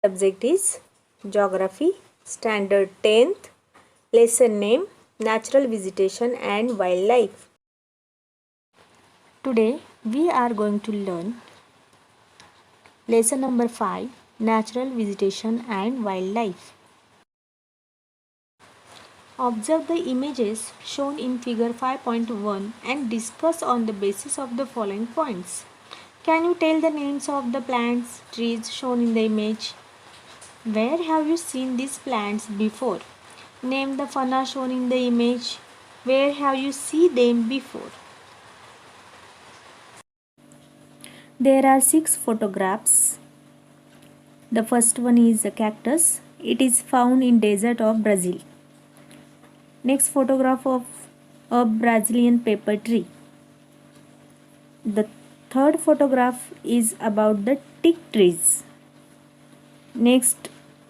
Subject is Geography, Standard 10th, Lesson name Natural Vegetation and Wildlife. Today we are going to learn Lesson number 5, Natural Vegetation and Wildlife. Observe the images shown in figure 5.1 and discuss on the basis of the following points. Can you tell the names of the plants, trees shown in the image? Where have you seen these plants before? Name the fauna shown in the image. Where have you seen them before? There are 6 photographs. The first one is a cactus. It is found in desert of Brazil. Next photograph of a Brazilian pepper tree. The third photograph is about the teak trees. Next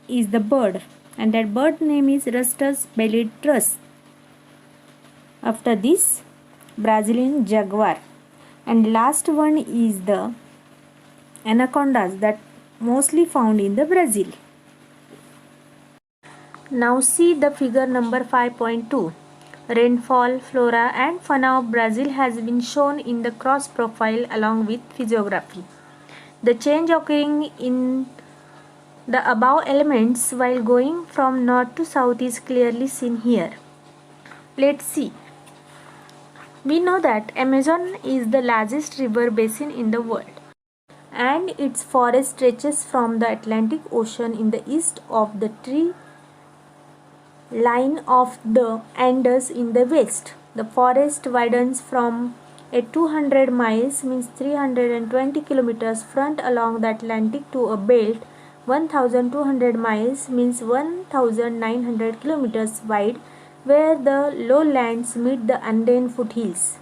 is the bird, and that bird name is Rustus bellied thrush. After this, Brazilian jaguar, and last one is the anacondas that mostly found in the Brazil. Now see the figure number 5.2. Rainfall, flora and fauna of Brazil has been shown in the cross profile along with physiography. The change occurring in the above elements while going from north to south is clearly seen here. Let's see. We know that Amazon is the largest river basin in the world, and its forest stretches from the Atlantic Ocean in the east of the tree line of the Andes in the west. The forest widens from a 200 miles means 320 kilometers front along the Atlantic to a belt 1200 miles means 1900 kilometers wide where the lowlands meet the Andean foothills.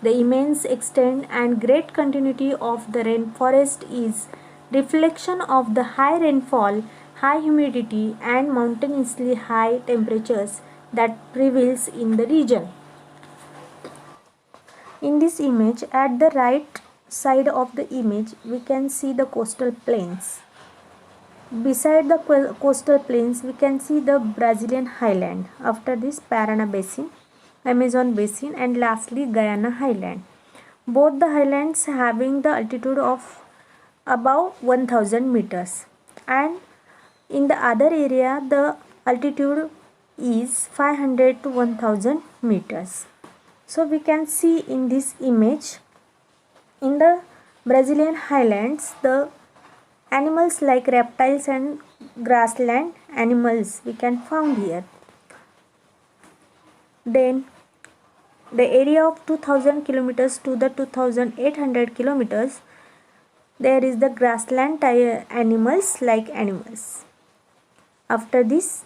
The immense extent and great continuity of the rainforest is reflection of the high rainfall, high humidity and mountainously high temperatures that prevails in the region. In this image, at the right side of the image, we can see the coastal plains. Beside the coastal plains, we can see the Brazilian highland. After this, Parana basin, Amazon basin and lastly Guyana highland. Both the highlands having the altitude of above 1000 meters, and in the other area the altitude is 500 to 1000 meters. So we can see in this image, in the Brazilian highlands, the animals like reptiles and grassland animals we can found here. Then the area of 2000 kilometers to the 2800 kilometers, there is the grassland animals like animals. After this,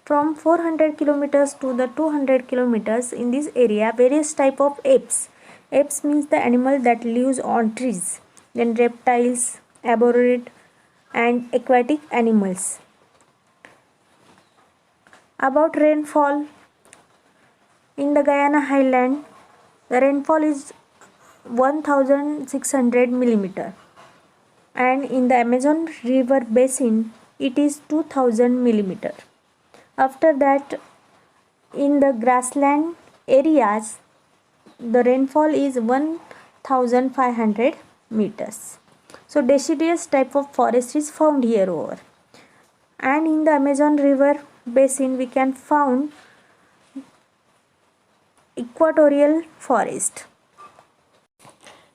from 400 kilometers to the 200 kilometers, in this area various type of apes. Apes means the animal that lives on trees. Then reptiles, arboreate and aquatic animals. About rainfall, in the Guyana highland, the rainfall is 1600 millimeter, and in the Amazon river basin it is 2000 millimeter. After that, in the grassland areas, the rainfall is 1500 meters. So deciduous type of forest is found here over. And in the Amazon river basin we can found equatorial forest.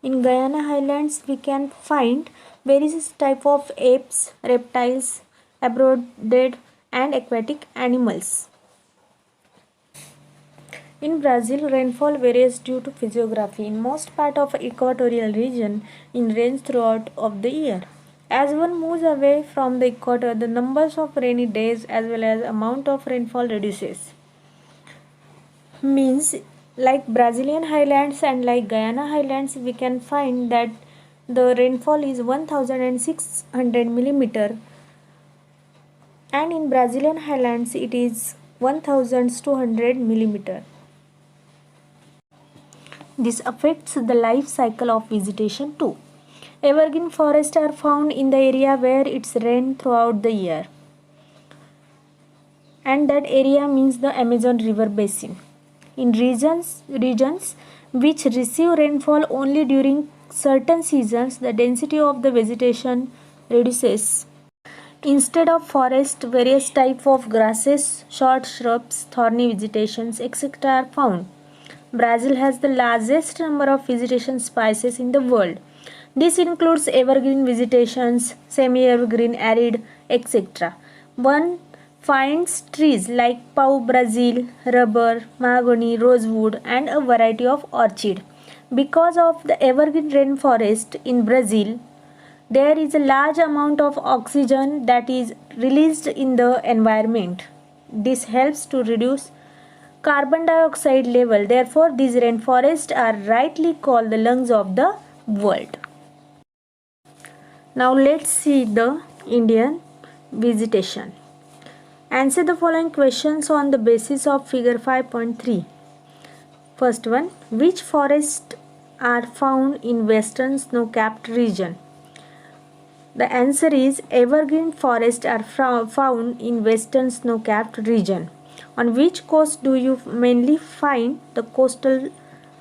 In Guyana highlands we can find various type of apes, reptiles, arboreate and aquatic animals. In Brazil, rainfall varies due to physiography. In most part of equatorial region, it rains throughout of the year. As one moves away from the equator, the numbers of rainy days as well as amount of rainfall reduces. Means like Brazilian highlands and like Guyana highlands, we can find that the rainfall is 1600 millimeter, and in Brazilian highlands it is 1200 millimeter. This affects the life cycle of vegetation too. Evergreen forests are found in the area where it's rain throughout the year. And that area means the Amazon River basin. In regions which receive rainfall only during certain seasons, the density of the vegetation reduces. Instead of forest, various types of grasses, short shrubs, thorny vegetations, etc. are found. Brazil has the largest number of vegetation species in the world. This includes evergreen vegetations, semi-evergreen, arid, etc. One finds trees like pau-brazil, rubber, mahogany, rosewood, and a variety of orchid. Because of the evergreen rainforest in Brazil, there is a large amount of oxygen that is released in the environment. This helps to reduce carbon dioxide level. Therefore, these rainforests are rightly called the lungs of the world. Now let's see the Indian vegetation. Answer the following questions on the basis of figure 5.3. First one, which forests are found in western snow-capped region? The answer is evergreen forests are found in western snow-capped region. On which coast do you mainly find the coastal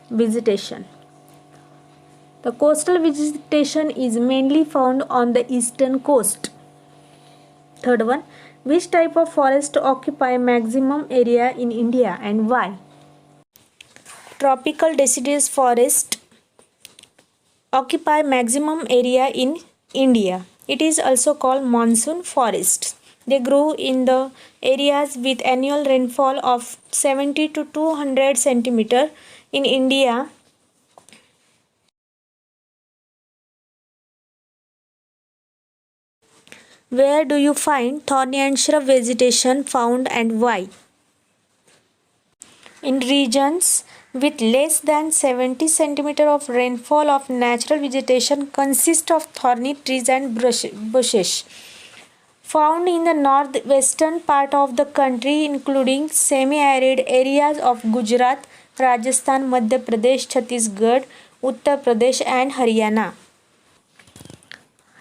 vegetation? The coastal vegetation is mainly found on the eastern coast. Third one, which type of forest occupy maximum area in India and why? Tropical deciduous forest occupy maximum area in India. It is also called monsoon forests. They grow in the areas with annual rainfall of 70 to 200 centimeter in India. Where do you find thorny and shrub vegetation found and why? In regions with less than 70 centimeter of rainfall of natural vegetation consist of thorny trees and bushes. Found in the northwestern part of the country including semi-arid areas of Gujarat, Rajasthan, Madhya Pradesh, Chhattisgarh, Uttar Pradesh and Haryana.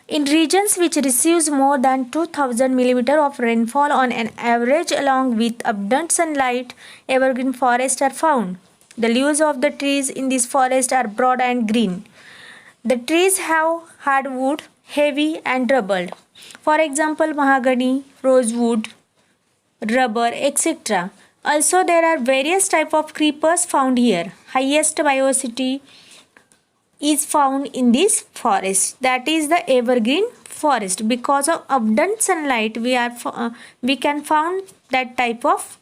In regions which receives more than 2000 mm of rainfall on an average along with abundant sunlight, evergreen forests are found. The leaves of the trees in this forest are broad and green. The trees have hardwood, heavy and rubbered. For example, mahogany, rosewood, rubber, etc. Also, there are various types of creepers found here. Highest biodiversity is found in this forest, that is the evergreen forest. Because of abundant sunlight, we can found that type of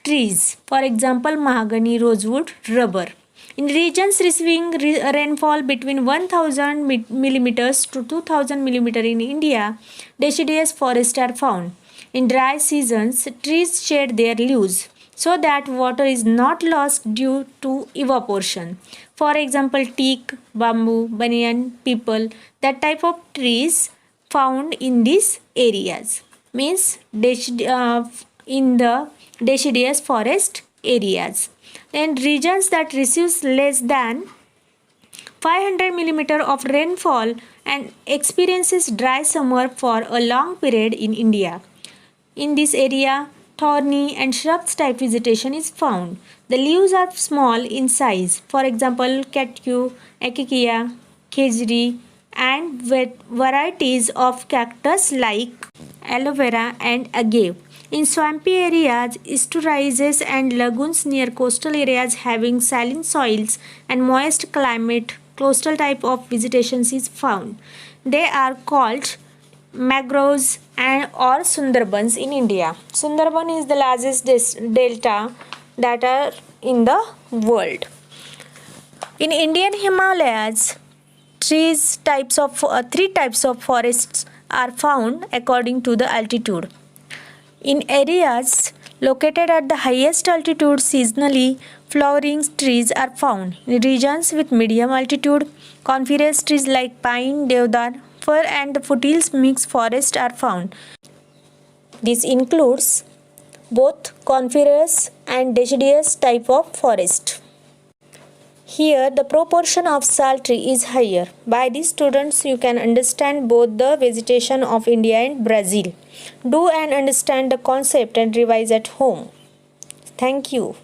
trees. For example, mahogany, rosewood, rubber. In regions receiving rainfall between 1000 millimeters to 2000 millimeters in India, deciduous forests are found. In dry seasons, trees shed their leaves so that water is not lost due to evaporation. For example, teak, bamboo, banyan, peepal, that type of trees found in these areas means in the deciduous forest areas. And regions that receives less than 500 millimeter of rainfall and experiences dry summer for a long period in India. In this area, thorny and shrubs type vegetation is found. The leaves are small in size. For example, catcue, acacia, khejri, and varieties of cactus like aloe vera and agave. In swampy areas, estuaries and lagoons near coastal areas having saline soils and moist climate, coastal type of vegetation is found. They are called mangroves and or Sundarbans in India. Sundarban is the largest delta that are in the world. In Indian Himalayas, three types of forests are found according to the altitude. In areas located at the highest altitude, seasonally flowering trees are found. In regions with medium altitude, coniferous trees like pine, deodar, fir and the foothills mixed forests are found. This includes both coniferous and deciduous type of forest. Here, the proportion of sultry is higher. By these students, you can understand both the vegetation of India and Brazil. Do and understand the concept and revise at home. Thank you.